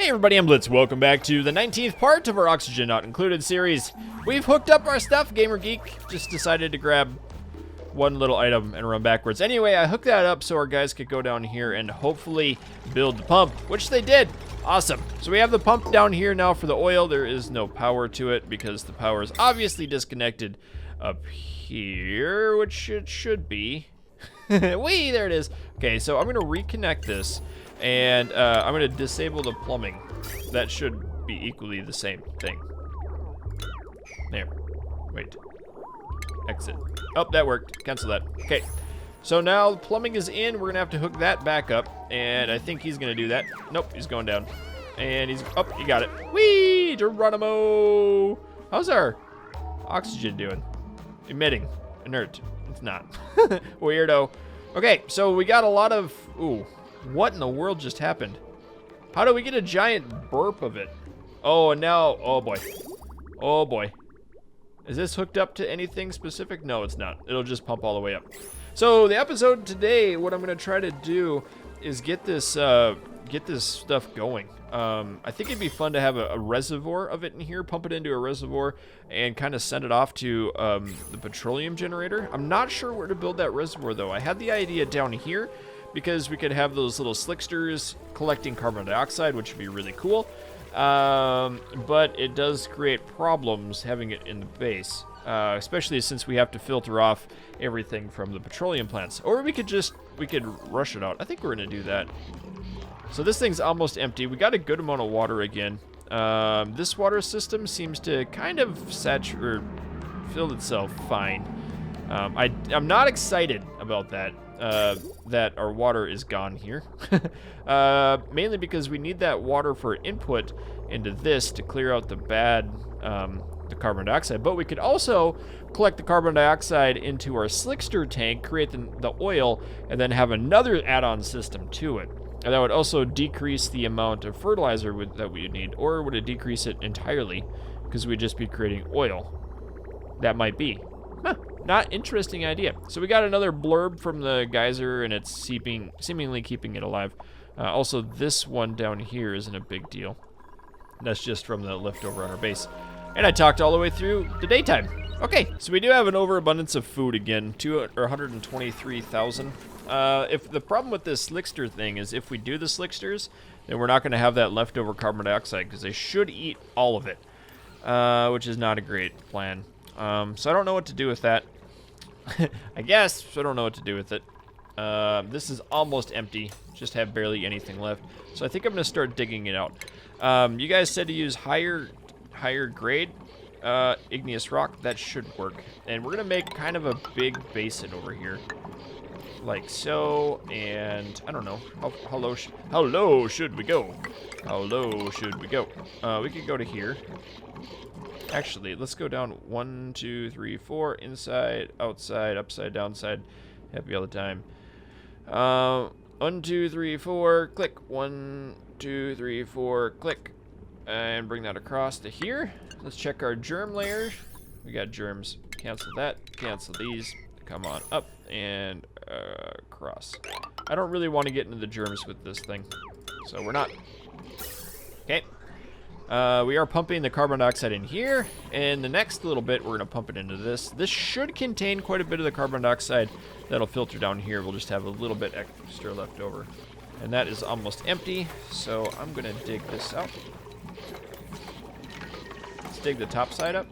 Hey everybody, I'm Blitz. Welcome back to the 19th part of our Oxygen Not Included series. We've hooked up our stuff. Gamer Geek just decided to grab one little item and run backwards. Anyway, I hooked that up so our guys could go down here and hopefully build the pump, which they did. Awesome. So we have the pump down here now for the oil. There is no power to it because the power is obviously disconnected up here, which it should be. Whee, there it is. Okay, so I'm going to reconnect this. And I'm going to disable the plumbing. That should be equally the same thing. There. Wait. Exit. Oh, that worked. Cancel that. Okay. So now the plumbing is in. We're going to have to hook that back up. And I think he's going to do that. Nope, he's going down. And he's... Oh, he got it. Whee! Geronimo! How's our oxygen doing? Emitting. Inert. It's not. Weirdo. Okay, so we got a lot of... Ooh. What in the world just happened? How do we get a giant burp of it? Oh, and now, oh boy. Oh boy. Is this hooked up to anything specific? No, it's not. It'll just pump all the way up. So the episode today, what I'm gonna try to do is get this stuff going. I think it'd be fun to have a reservoir of it in here, pump it into a reservoir, and kind of send it off to the petroleum generator. I'm not sure where to build that reservoir though. I had the idea down here, because we could have those little slicksters collecting carbon dioxide, which would be really cool. But it does create problems having it in the base, especially since we have to filter off everything from the petroleum plants. Or we could rush it out. I think we're gonna do that. So this thing's almost empty. We got a good amount of water again. This water system seems to kind of fill itself fine. I'm not excited about that. That our water is gone here. Mainly because we need that water for input into this to clear out the bad, the carbon dioxide. But we could also collect the carbon dioxide into our slickster tank, create the oil, and then have another add-on system to it. And that would also decrease the amount of fertilizer that we need. Or would it decrease it entirely? Because we'd just be creating oil. That might be. Huh. Not interesting idea. So we got another blurb from the geyser, and it's seemingly keeping it alive. Also, this one down here isn't a big deal. That's just from the leftover on our base. And I talked all the way through the daytime. Okay, so we do have an overabundance of food again, 123,000. If the problem with this slickster thing is if we do the slicksters, then we're not going to have that leftover carbon dioxide because they should eat all of it, which is not a great plan. So I don't know what to do with that. I guess I don't know what to do with it. This is almost empty. Just have barely anything left. So I think I'm gonna start digging it out. You guys said to use higher grade igneous rock. That should work. And we're gonna make kind of a big basin over here, like so. And I don't know how low should we go? How low should we go? We could go to here. Actually, let's go down 1, 2, 3, 4, inside, outside, upside, downside, happy all the time. 1, 2, 3, 4, click. 1, 2, 3, 4, click, and bring that across to here. Let's check our germ layers. We got germs. Cancel that. Cancel these. Come on up and across. I don't really want to get into the germs with this thing, so we're not. Okay. We are pumping the carbon dioxide in here, and the next little bit we're going to pump it into this. This should contain quite a bit of the carbon dioxide that'll filter down here. We'll just have a little bit extra left over. And that is almost empty, so I'm going to dig this out. Let's dig the top side up.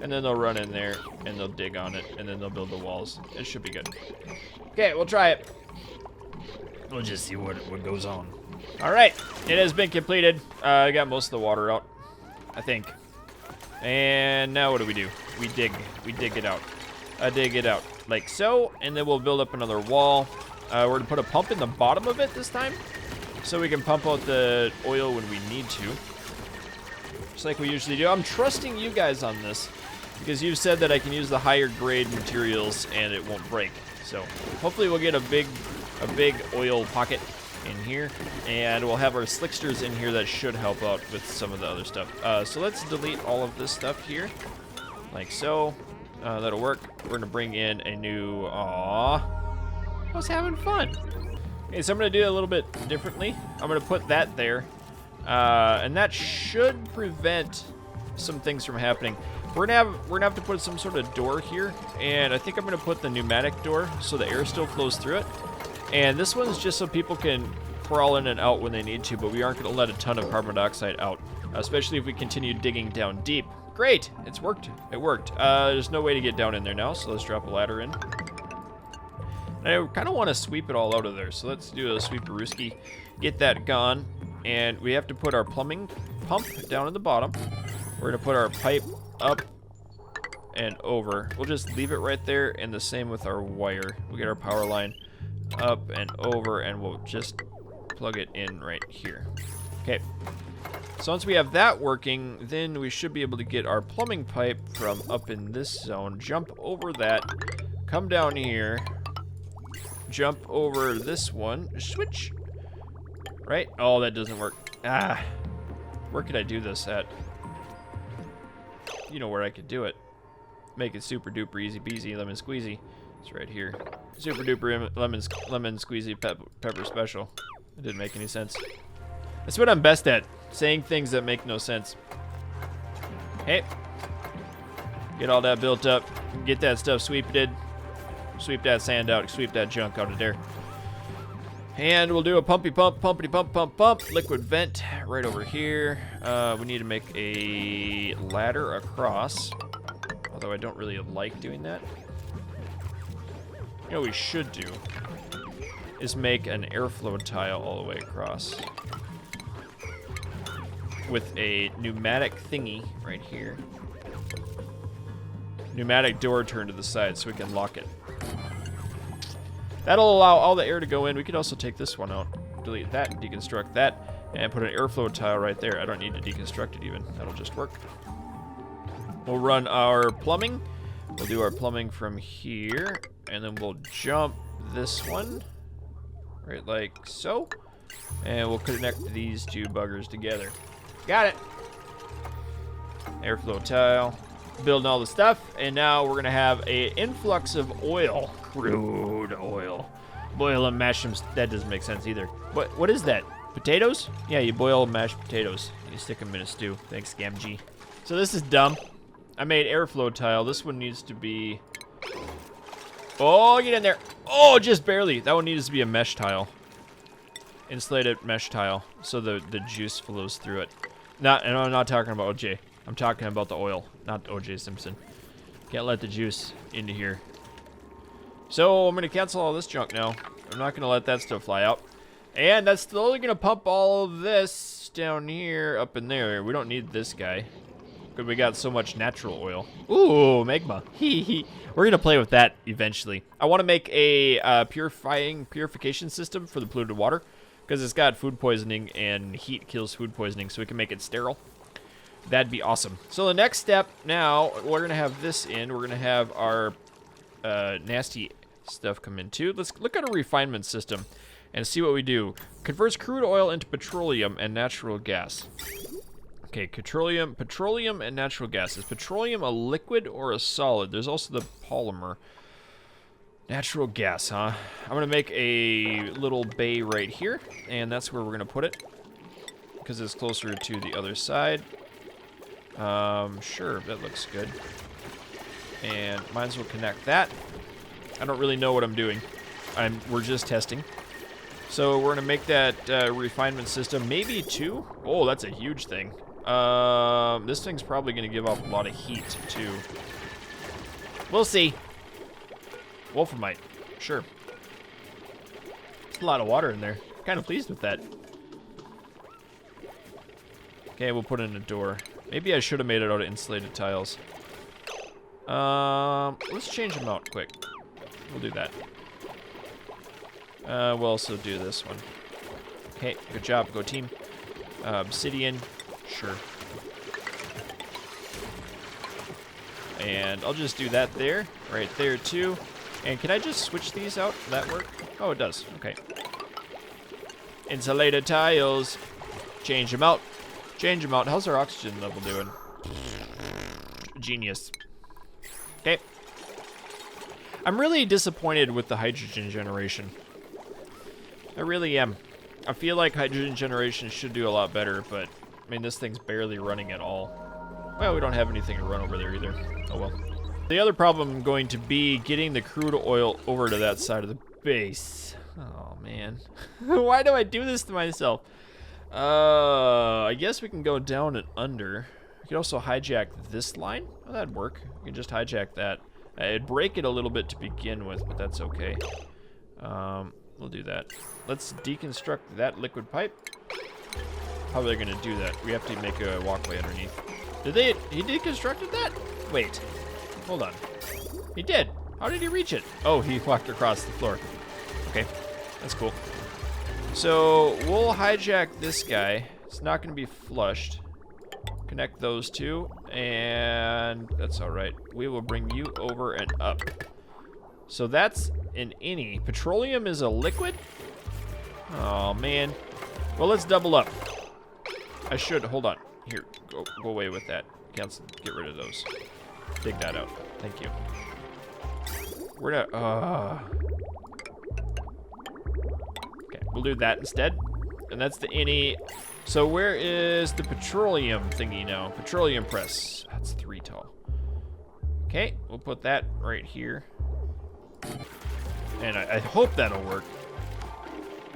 And then they'll run in there, and they'll dig on it, and then they'll build the walls. It should be good. Okay, we'll try it. We'll just see what goes on. All right, it has been completed. I got most of the water out, I think. And now what do? We dig it out. Dig it out like so, and then we'll build up another wall. We're gonna put a pump in the bottom of it this time, so we can pump out the oil when we need to, just like we usually do. I'm trusting you guys on this because you've said that I can use the higher grade materials and it won't break. So hopefully we'll get a big oil pocket in here, and we'll have our slicksters in here that should help out with some of the other stuff. So let's delete all of this stuff here, like so. That'll work. We're gonna bring in a new. I was having fun. Okay, so I'm gonna do it a little bit differently. I'm gonna put that there, and that should prevent some things from happening. We're gonna have to put some sort of door here, and I think I'm gonna put the pneumatic door so the air still flows through it. And this one's just so people can crawl in and out when they need to, but we aren't gonna let a ton of carbon dioxide out, especially if we continue digging down deep. Great, it's worked. It worked. There's no way to get down in there now, so let's drop a ladder in. And I kind of want to sweep it all out of there, so let's do a sweeperooski, get that gone, and we have to put our plumbing pump down at the bottom. We're gonna put our pipe up and over. We'll just leave it right there, and the same with our wire. We'll get our power line up and over, and we'll just plug it in right here. Okay. So once we have that working, then we should be able to get our plumbing pipe from up in this zone, jump over that, come down here, jump over this one, switch, right? Oh, that doesn't work. Ah, where could I do this at? You know where I could do it. Make it super duper easy peasy lemon squeezy. It's right here. Super duper lemon squeezy pepper special. It didn't make any sense. That's what I'm best at, saying things that make no sense. Hey, get all that built up, get that stuff sweeped, sweep that sand out, sweep that junk out of there. And we'll do a pumpy pump, pumpity pump, pump, pump, liquid vent right over here. We need to make a ladder across, although I don't really like doing that. You know what we should do is make an airflow tile all the way across with a pneumatic thingy right here. Pneumatic door turned to the side so we can lock it. That'll allow all the air to go in. We could also take this one out, delete that, deconstruct that, and put an airflow tile right there. I don't need to deconstruct it even. That'll just work. We'll run our plumbing. We'll do our plumbing from here, and then we'll jump this one, right like so, and we'll connect these two buggers together. Got it. Airflow tile. Building all the stuff, and now we're gonna have an influx of oil. Crude oil. Boil and mash them. That doesn't make sense either. What is that? Potatoes? Yeah, you boil mashed potatoes. And you stick them in a stew. Thanks, Gamgee. So this is dumb. I made airflow tile. This one needs to be... Oh, get in there. Oh, just barely. That one needs to be a mesh tile. Insulated mesh tile, so the juice flows through it. And I'm not talking about OJ. I'm talking about the oil, not OJ Simpson. Can't let the juice into here. So I'm gonna cancel all this junk now. I'm not gonna let that stuff fly out. And that's slowly gonna pump all of this down here, up in there. We don't need this guy, because we got so much natural oil. Ooh, magma. We're gonna play with that eventually. I wanna make a purification system for the polluted water, because it's got food poisoning, and heat kills food poisoning, so we can make it sterile. That'd be awesome. So the next step now, we're gonna have this in. We're gonna have our nasty stuff come in too. Let's look at a refinement system and see what we do. Converts crude oil into petroleum and natural gas. Okay, petroleum and natural gas. Is petroleum a liquid or a solid? There's also the polymer. Natural gas, huh? I'm gonna make a little bay right here, and that's where we're gonna put it, because it's closer to the other side. Sure, that looks good. And might as well connect that. I don't really know what I'm doing. We're just testing. So we're gonna make that refinement system, maybe 2. Oh, that's a huge thing. This thing's probably gonna give off a lot of heat too. We'll see. Wolframite, sure. There's a lot of water in there. Kind of pleased with that. Okay, we'll put in a door. Maybe I should have made it out of insulated tiles. Let's change them out quick. We'll do that. We'll also do this one. Okay, good job, go team. Obsidian, sure. And I'll just do that there, right there too. And can I just switch these out? Will that work? Oh, it does. Okay. Insulated tiles. Change them out. Change them out. How's our oxygen level doing? Genius. Okay. I'm really disappointed with the hydrogen generation. I really am. I feel like hydrogen generation should do a lot better, but I mean, this thing's barely running at all. Well, we don't have anything to run over there either. Oh well. The other problem going to be getting the crude oil over to that side of the base. Oh man. Why do I do this to myself? I guess we can go down and under. We could also hijack this line. Oh, that'd work. We can just hijack that. It'd break it a little bit to begin with, but that's okay. We'll do that. Let's deconstruct that liquid pipe. How are they gonna do that? We have to make a walkway underneath. He deconstructed that? Wait, hold on. He did. How did he reach it? Oh, he walked across the floor. Okay, that's cool. So we'll hijack this guy. It's not gonna be flushed. Connect those two, and that's all right. We will bring you over and up. So that's an INI. Petroleum is a liquid? Oh man. Well, let's double up. I should, hold on. Here, go away with that. Cancel, get rid of those. Dig that out. Thank you. We're not, okay, we'll do that instead. And that's the INI. So where is the petroleum thingy now? Petroleum press. That's 3 tall. Okay, we'll put that right here. And I hope that'll work.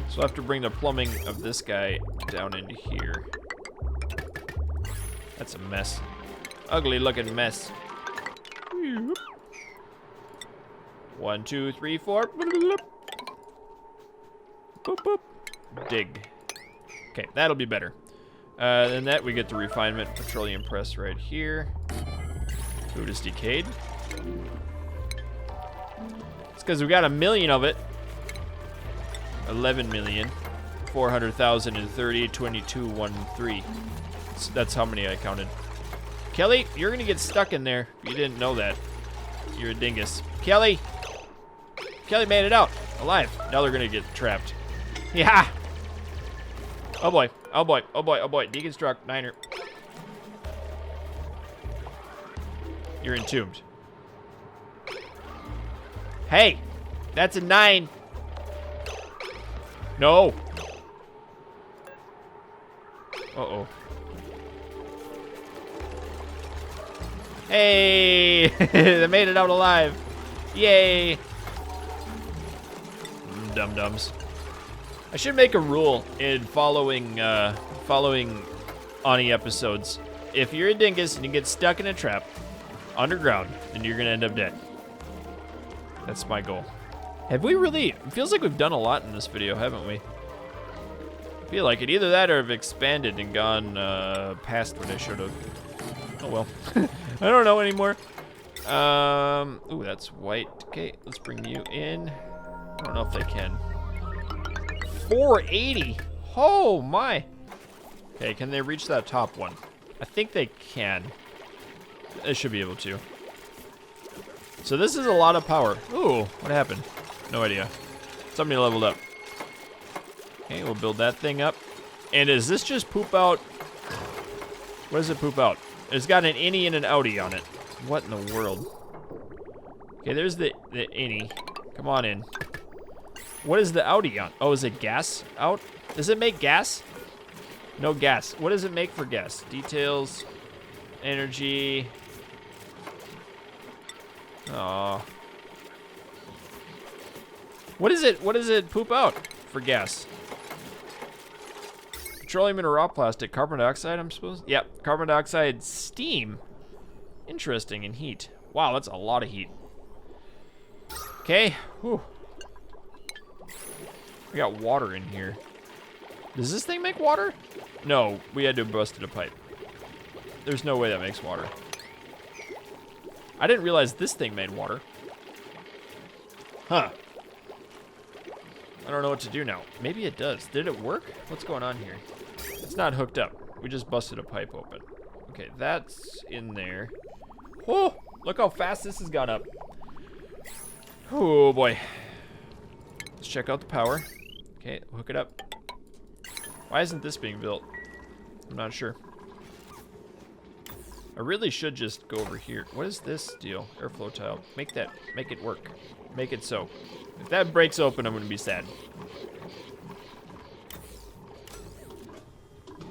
So I'll have to bring the plumbing of this guy down into here. That's a mess. Ugly looking mess. 1, 2, 3, 4. Boop, boop. Dig. Okay, that'll be better. Then that we get the refinement petroleum press right here. Food is decayed. It's because we got 1 million of it. 11 million. 400,030, 2213. That's how many I counted. Kelly, you're gonna get stuck in there. You didn't know that. You're a dingus. Kelly! Kelly made it out. Alive. Now they're gonna get trapped. Yeah! Oh boy. Oh boy. Oh boy. Oh boy. Deconstruct. Niner. You're entombed. Hey! That's a 9. No! Uh-oh. Hey! They made it out alive. Yay! Dum-dums. I should make a rule in following ONI episodes. If you're a dingus and you get stuck in a trap underground, then you're gonna end up dead. That's my goal. Have we really? It feels like we've done a lot in this video, haven't we? I feel like it. Either that or have expanded and gone past what I should have. Oh well. I don't know anymore. Ooh, that's white. Okay, let's bring you in. I don't know if they can. 480. Oh my. Okay, can they reach that top one? I think they can. They should be able to. So this is a lot of power. Ooh, what happened? No idea. Somebody leveled up. Okay, we'll build that thing up. And does this just poop out? What does it poop out? It's got an innie and an outie on it. What in the world? Okay, there's the innie. Come on in. What is the outie on? Oh, is it gas out? Does it make gas? No gas. What does it make for gas? Details, energy. Aw. What is it? What does it poop out for gas? Petroleum and raw plastic. Carbon dioxide, I'm supposed? Yep. Carbon dioxide, steam. Interesting, and heat. Wow, that's a lot of heat. Okay. Whew. We got water in here. Does this thing make water? No, we had to have busted a pipe. There's no way that makes water. I didn't realize this thing made water. Huh. I don't know what to do now. Maybe it does. Did it work? What's going on here? It's not hooked up. We just busted a pipe open. Okay, that's in there. Oh, look how fast this has gone up. Oh boy. Let's check out the power. Okay, hook it up. Why isn't this being built? I'm not sure. I really should just go over here. What is this deal? Airflow tile. Make it work. Make it so. If that breaks open, I'm gonna be sad.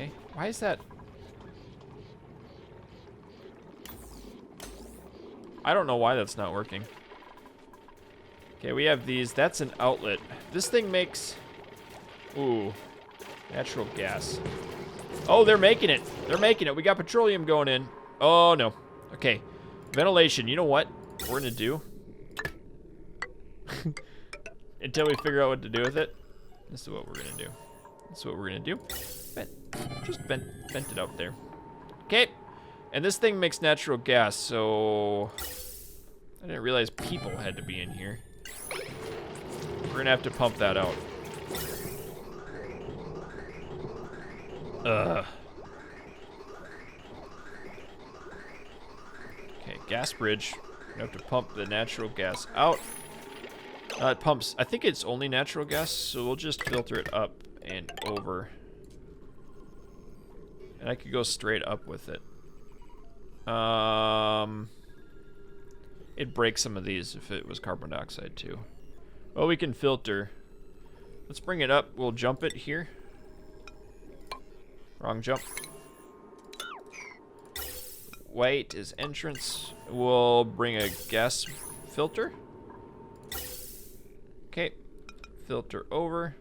Okay, why is that? I don't know why that's not working. Okay, we have these. That's an outlet. This thing makes... Ooh, natural gas. Oh, they're making it. They're making it. We got petroleum going in. Oh, no. Okay, ventilation. You know what we're going to do? Until we figure out what to do with it. This is what we're going to do. This is what we're going to do. Just vent it out there. Okay. And this thing makes natural gas, so... I didn't realize people had to be in here. We're gonna have to pump that out. Okay, gas bridge. We have to pump the natural gas out. It pumps, I think it's only natural gas, so we'll just filter it up and over. And I could go straight up with it. It'd break some of these if it was carbon dioxide too. Well, we can filter. Let's bring it up. We'll jump it here. Wrong jump. White is entrance. We'll bring a gas filter. Okay. Filter over.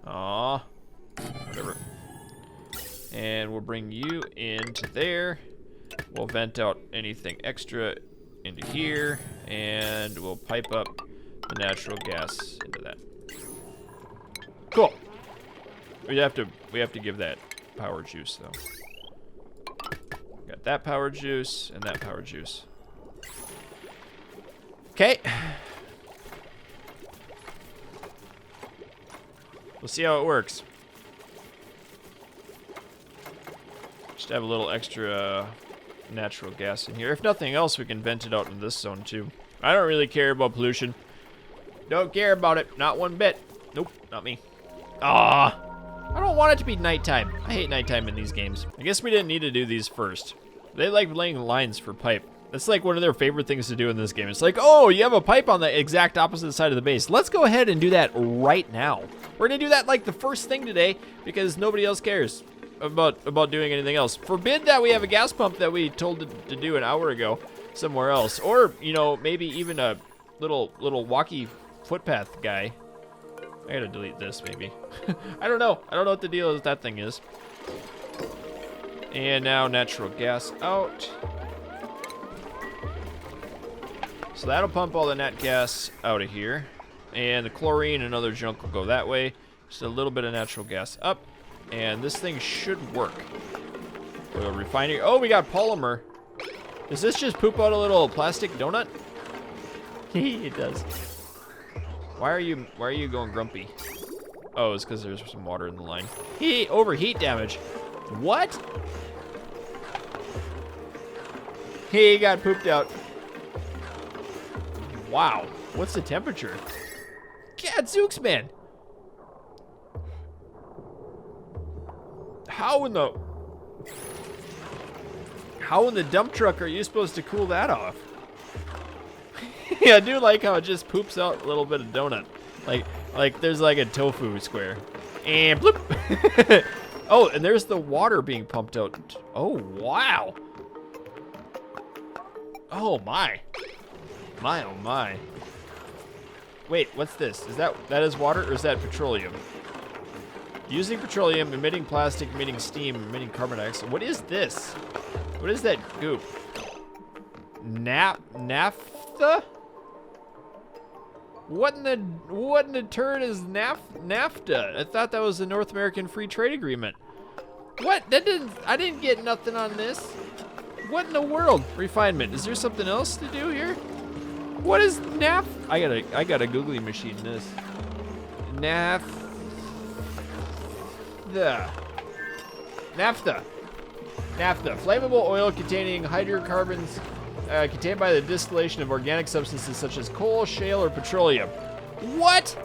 Aw. Whatever. And we'll bring you into there. We'll vent out anything extra into here, and we'll pipe up the natural gas into that. Cool. We have to give that power juice though. Got that power juice and that power juice. Okay. We'll see how it works. Just have a little extra natural gas in here. If nothing else, we can vent it out in this zone too. I don't really care about pollution. Don't care about it. Not one bit. Nope, not me. Ah, I don't want it to be nighttime. I hate nighttime in these games. I guess we didn't need to do these first. They like laying lines for pipe. That's like one of their favorite things to do in this game. It's like, oh, you have a pipe on the exact opposite side of the base. Let's go ahead and do that right now. We're gonna do that like the first thing today because nobody else cares about doing anything else. Forbid that we have a gas pump that we told to do an hour ago somewhere else. Or, you know, maybe even a little walkie footpath guy. I gotta delete this maybe. I don't know. I don't know what the deal with that thing is. And now natural gas out. So that'll pump all the nat gas out of here. And the chlorine and other junk will go that way. Just a little bit of natural gas up. And this thing should work. Oil refinery. Oh, we got polymer. Does this just poop out a little plastic donut? It does. Why are you going grumpy? Oh, it's because there's some water in the line. Overheat damage. What? He got pooped out. Wow. What's the temperature? Gadzooks, man. How in the dump truck are you supposed to cool that off? Yeah, I do like how it just poops out a little bit of donut. Like there's like a tofu square. And bloop. Oh, and there's the water being pumped out. Oh, wow. Oh my. My oh my. Wait, what's this? That is water or is that petroleum? Using petroleum, emitting plastic, emitting steam, emitting carbon dioxide. What is this? What is that goop? Naphtha? What in the turd is NAFTA? I thought that was the North American Free Trade Agreement. What? I didn't get nothing on this. What in the world? Refinement. Is there something else to do here? What is I got a googly machine this. Naphtha. Flammable oil containing hydrocarbons contained by the distillation of organic substances such as coal, shale, or petroleum. What?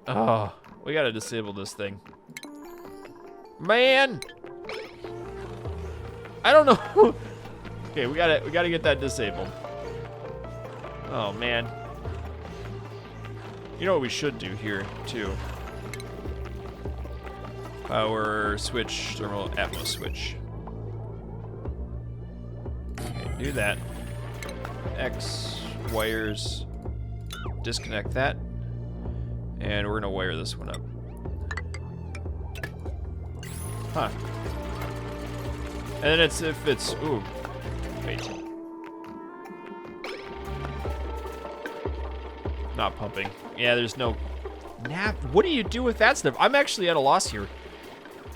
Oh, we gotta disable this thing. Man. I don't know. Okay, we gotta get that disabled. Oh man. You know what we should do here too? Power switch, thermal atmos switch. Okay, do that. X wires, disconnect that. And we're gonna wire this one up. Huh. And then it's if it's, ooh, wait. Not pumping. Yeah, there's no nav. What do you do with that stuff? I'm actually at a loss here.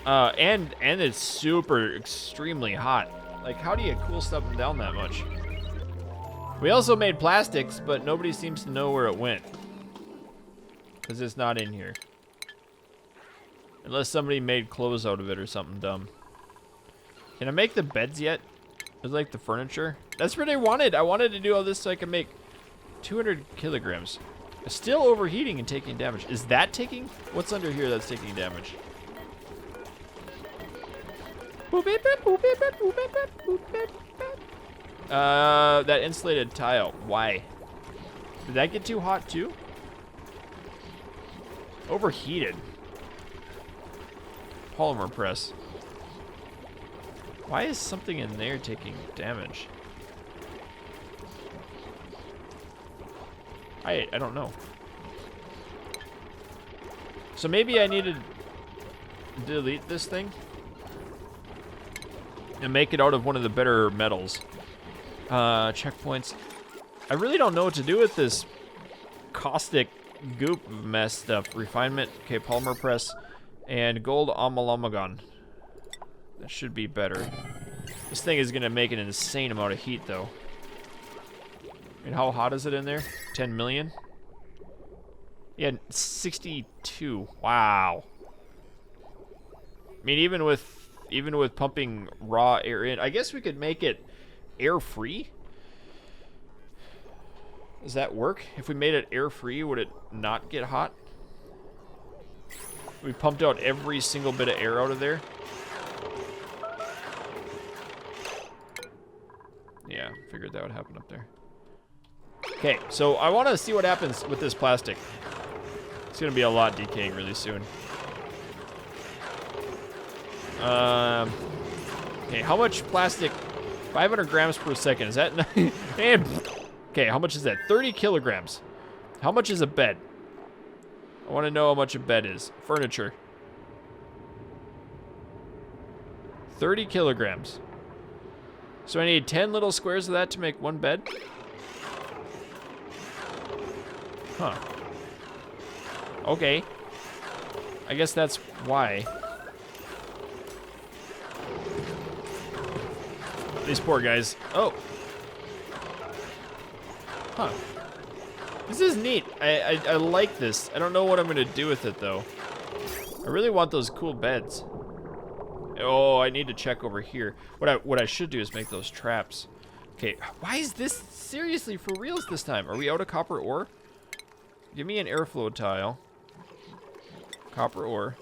And it's super extremely hot. Like, how do you cool stuff down that much? We also made plastics, but nobody seems to know where it went. Because it's not in here. Unless somebody made clothes out of it or something dumb. Can I make the beds yet? It's like the furniture. That's what I wanted. I wanted to do all this so I can make 200 kilograms. Still overheating and taking damage. Is that taking? What's under here that's taking damage? That insulated tile. Why? Did that get too hot too? Overheated. Polymer press. Why is something in there taking damage? I don't know. So maybe I need to delete this thing and make it out of one of the better metals. Checkpoints. I really don't know what to do with this caustic goop mess stuff. Refinement. Okay, polymer press. And gold amalgam. That should be better. This thing is going to make an insane amount of heat, though. And how hot is it in there? 10 million? Yeah, 62. Wow. I mean, even with pumping raw air in, I guess we could make it air-free. Does that work? If we made it air-free, would it not get hot? We pumped out every single bit of air out of there. Yeah, figured that would happen up there. Okay, so I want to see what happens with this plastic. It's going to be a lot decaying really soon. Okay, how much plastic? 500 grams per second. Is that? And okay, how much is that? 30 kilograms. How much is a bed? I want to know how much a bed is. Furniture. 30 kilograms. So I need 10 little squares of that to make one bed? Huh. Okay. I guess that's why. These poor guys. Oh. Huh. This is neat. I like this. I don't know what I'm going to do with it, though. I really want those cool beds. Oh, I need to check over here. What I should do is make those traps. Okay, why is this seriously for reals this time? Are we out of copper ore? Give me an airflow tile. Copper ore.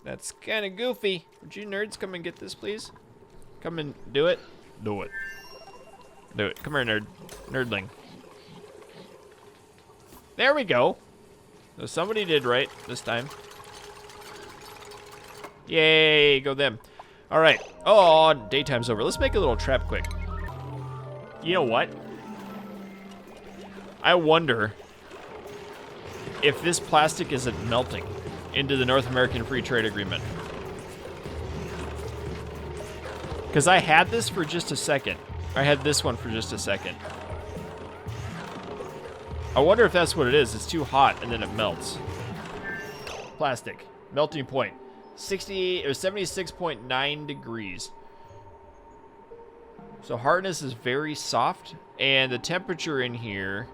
That's kind of goofy. Would you nerds come and get this, please? Come and do it. Do it. Do it. Come here, nerd. Nerdling. There we go. So somebody did right this time. Yay, go them. All right. Oh, daytime's over. Let's make a little trap quick. You know what? I wonder if this plastic isn't melting into the North American Free Trade Agreement. Because I had this for just a second. I had this one for just a second. I wonder if that's what it is. It's too hot and then it melts. Plastic. Melting point. 60 or 76.9 degrees. So hardness is very soft. And the temperature in here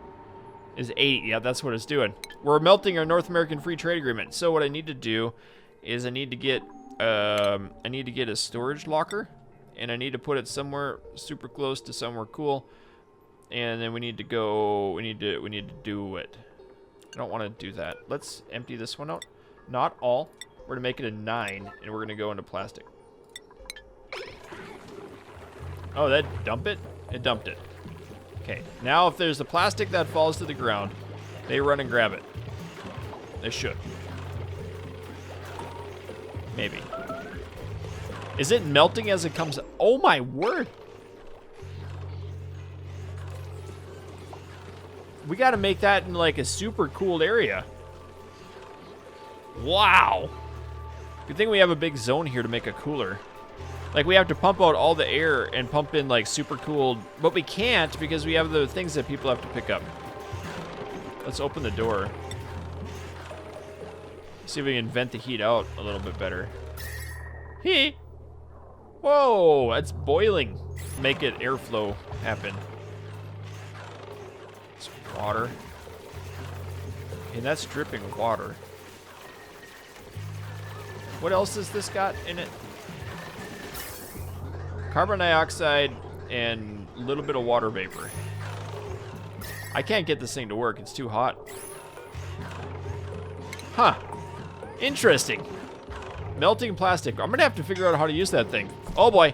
is 8. Yeah, that's what it's doing. We're melting our North American Free Trade Agreement. So what I need to do is I need to get a storage locker. And I need to put it somewhere super close to somewhere cool. And then we need to go, we need to do it. I don't want to do that. Let's empty this one out. Not all. We're gonna make it a 9 and we're gonna go into plastic. Oh, that dump it? It dumped it. Okay, now if there's a plastic that falls to the ground, they run and grab it. They should. Maybe. Is it melting as it comes? Oh my word. We gotta make that in like a super cooled area. Wow. Good thing we have a big zone here to make a cooler. Like we have to pump out all the air and pump in like super cooled, but we can't because we have the things that people have to pick up. Let's open the door. See if we can vent the heat out a little bit better. Heat. Whoa, that's boiling. Make it airflow happen. It's water. And that's dripping water. What else has this got in it? Carbon dioxide and a little bit of water vapor. I can't get this thing to work. It's too hot. Huh. Interesting. Melting plastic. I'm gonna have to figure out how to use that thing. Oh boy.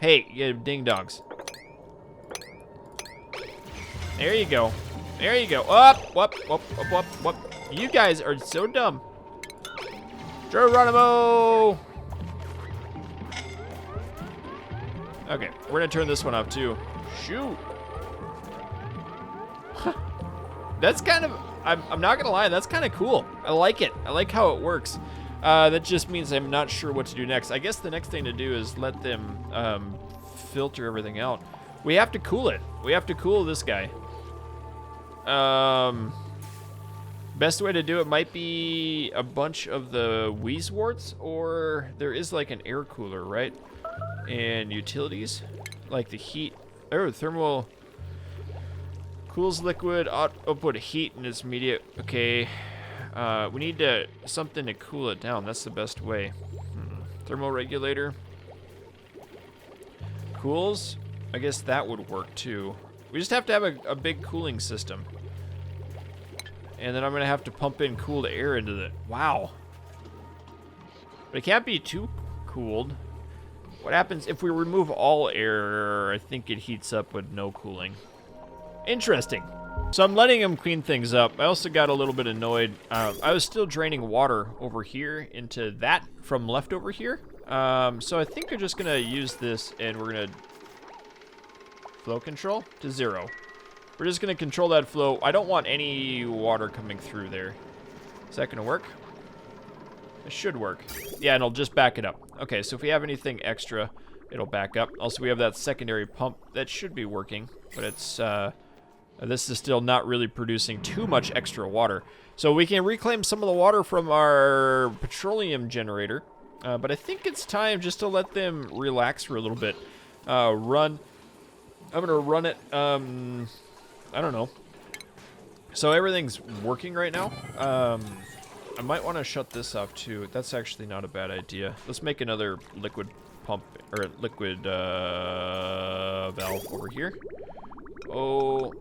Hey, you ding dongs. There you go. There you go. Up, up, up, up, up, up. You guys are so dumb. Geronimo! Okay, we're gonna turn this one off too. Shoot. That's kind of, I'm not gonna lie, that's kind of cool. I like it. I like how it works. That just means I'm not sure what to do next. I guess the next thing to do is let them filter everything out. We have to cool it. We have to cool this guy. Best way to do it might be a bunch of the Weezeworts, or there is like an air cooler, right? And utilities, like the heat, oh, thermal, cools liquid, output heat in its immediate, okay. We need something to cool it down, that's the best way. Thermal regulator. Cools, I guess that would work too. We just have to have a big cooling system. And then I'm gonna have to pump in cooled air into it. Wow. But it can't be too cooled. What happens if we remove all air? I think it heats up with no cooling. Interesting. So I'm letting them clean things up. I also got a little bit annoyed. I was still draining water over here into that from left over here. So I think we're just gonna use this and we're gonna flow control to 0. We're just gonna control that flow. I don't want any water coming through there. Is that gonna work? It should work. Yeah, and it'll just back it up. Okay, so if we have anything extra, it'll back up. Also, we have that secondary pump that should be working, but it's this is still not really producing too much extra water. So we can reclaim some of the water from our petroleum generator, but I think it's time just to let them relax for a little bit. Run. I'm gonna run it. I don't know. So everything's working right now. I might want to shut this off too. That's actually not a bad idea. Let's make another liquid pump or liquid valve over here. Oh,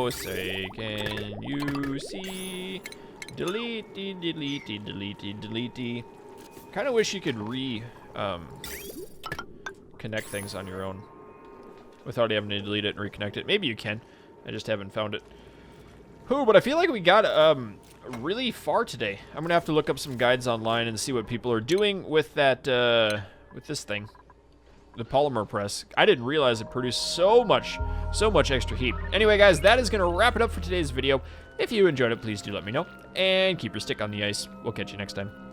say, can you see? Delete, delete, delete, delete. Kind of wish you could connect things on your own without having to delete it and reconnect it. Maybe you can. I just haven't found it. Ooh, but I feel like we got really far today. I'm gonna have to look up some guides online and see what people are doing with that with this thing, the polymer press. I didn't realize it produced so much extra heat. Anyway, guys, that is gonna wrap it up for today's video. If you enjoyed it, please do let me know and keep your stick on the ice. We'll catch you next time.